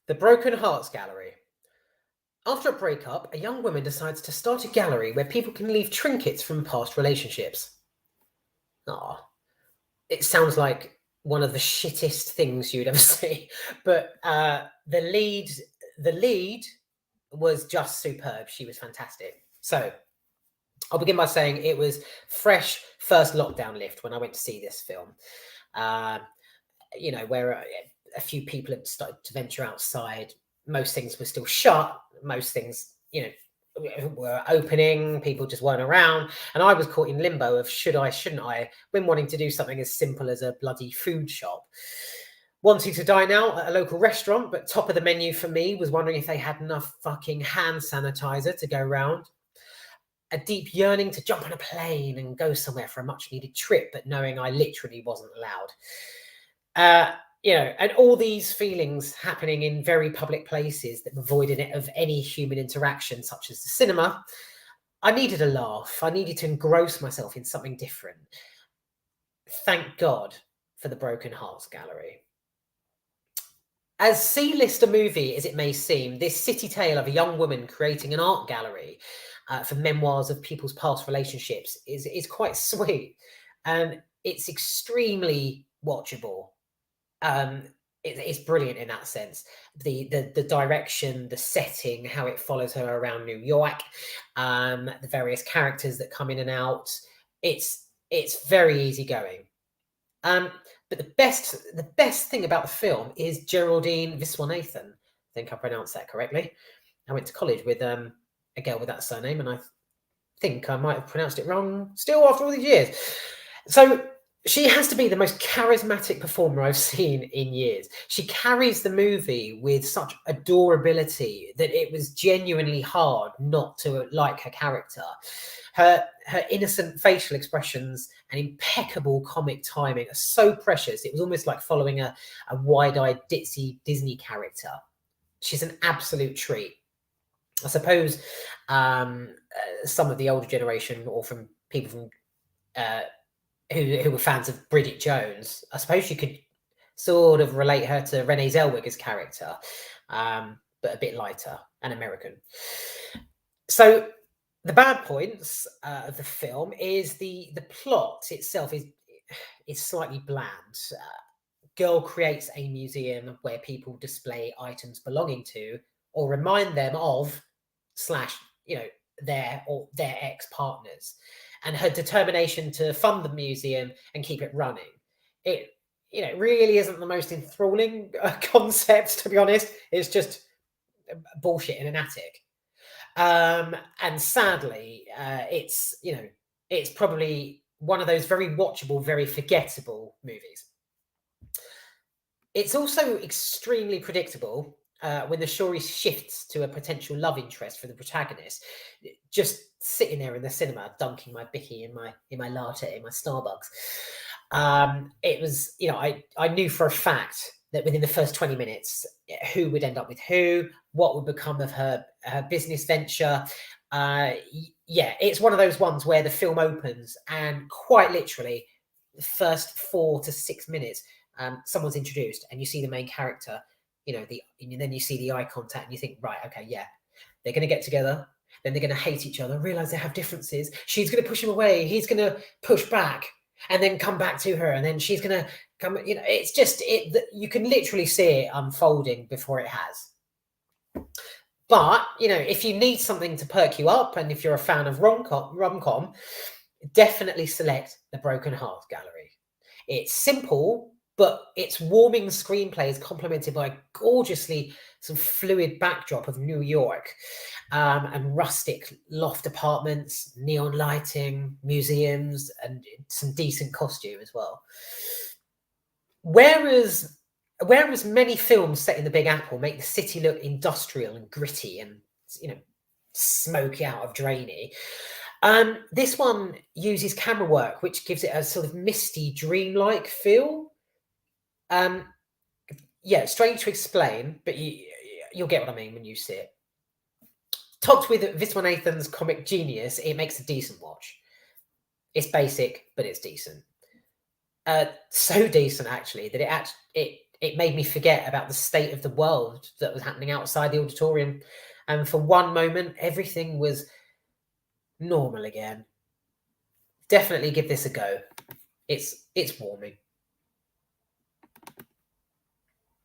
The Broken Hearts Gallery. After a breakup, a young woman decides to start a gallery where people can leave trinkets from past relationships. Ah, it sounds like one of the shittest things you'd ever see. But the lead was just superb. She was fantastic. So I'll begin by saying it was fresh first lockdown lift when I went to see this film. Where a few people had started to venture outside. Most things were still shut. Most things, were opening. People just weren't around. And I was caught in limbo of should I, shouldn't I, when wanting to do something as simple as a bloody food shop. Wanting to dine out at a local restaurant, but top of the menu for me was wondering if they had enough fucking hand sanitizer to go round. A deep yearning to jump on a plane and go somewhere for a much needed trip, but knowing I literally wasn't allowed. And all these feelings happening in very public places that were void in it of any human interaction, such as the cinema. I needed a laugh. I needed to engross myself in something different. Thank God for the Broken Hearts Gallery. As C-lister movie as it may seem, this city tale of a young woman creating an art gallery for memoirs of people's past relationships is quite sweet, and it's extremely watchable. It's brilliant in that sense. The direction, the setting, how it follows her around New York, the various characters that come in and out. It's very easygoing. But the best thing about the film is Geraldine Viswanathan. I think I pronounced that correctly. I went to college with a girl with that surname, and I think I might have pronounced it wrong still after all these years. So she has to be the most charismatic performer I've seen in years. She carries the movie with such adorability that it was genuinely hard not to like her character. Her innocent facial expressions and impeccable comic timing are so precious. It was almost like following a wide-eyed ditzy Disney character. She's an absolute treat. I suppose some of the older generation, or from people from who were fans of Bridget Jones, I suppose you could sort of relate her to Renee Zellweger's character, but a bit lighter and American. So the bad points of the film is the plot itself is slightly bland. Girl creates a museum where people display items belonging to or remind them of their ex-partners, and her determination to fund the museum and keep it running. It really isn't the most enthralling concept, to be honest. It's just bullshit in an attic. And sadly, it's probably one of those very watchable, very forgettable movies. It's also extremely predictable when the story shifts to a potential love interest for the protagonist. Just sitting there in the cinema, dunking my bicky in my latte, in my Starbucks. It was, I knew for a fact that within the first 20 minutes, who would end up with who, what would become of her business venture. It's one of those ones where the film opens and quite literally the first 4 to 6 minutes, someone's introduced and you see the main character, and then you see the eye contact and you think, right, okay, yeah, they're going to get together. Then they're going to hate each other, realize they have differences. She's going to push him away. He's going to push back and then come back to her. And then she's going to come, it's just, you can literally see it unfolding before it has. But, if you need something to perk you up, and if you're a fan of rom-com, definitely select the Broken Hearts Gallery. It's simple, but its warming screenplay is complemented by a gorgeously some fluid backdrop of New York, and rustic loft apartments, neon lighting, museums, and some decent costume as well. Whereas many films set in the Big Apple make the city look industrial and gritty and smoky out of drainy, this one uses camera work which gives it a sort of misty, dreamlike feel. Strange to explain, but you'll get what I mean when you see it. Topped with Viswanathan's comic genius, it makes a decent watch. It's basic, but it's decent. So decent actually that it made me forget about the state of the world that was happening outside the auditorium. And for one moment, everything was normal again. Definitely give this a go. It's warming.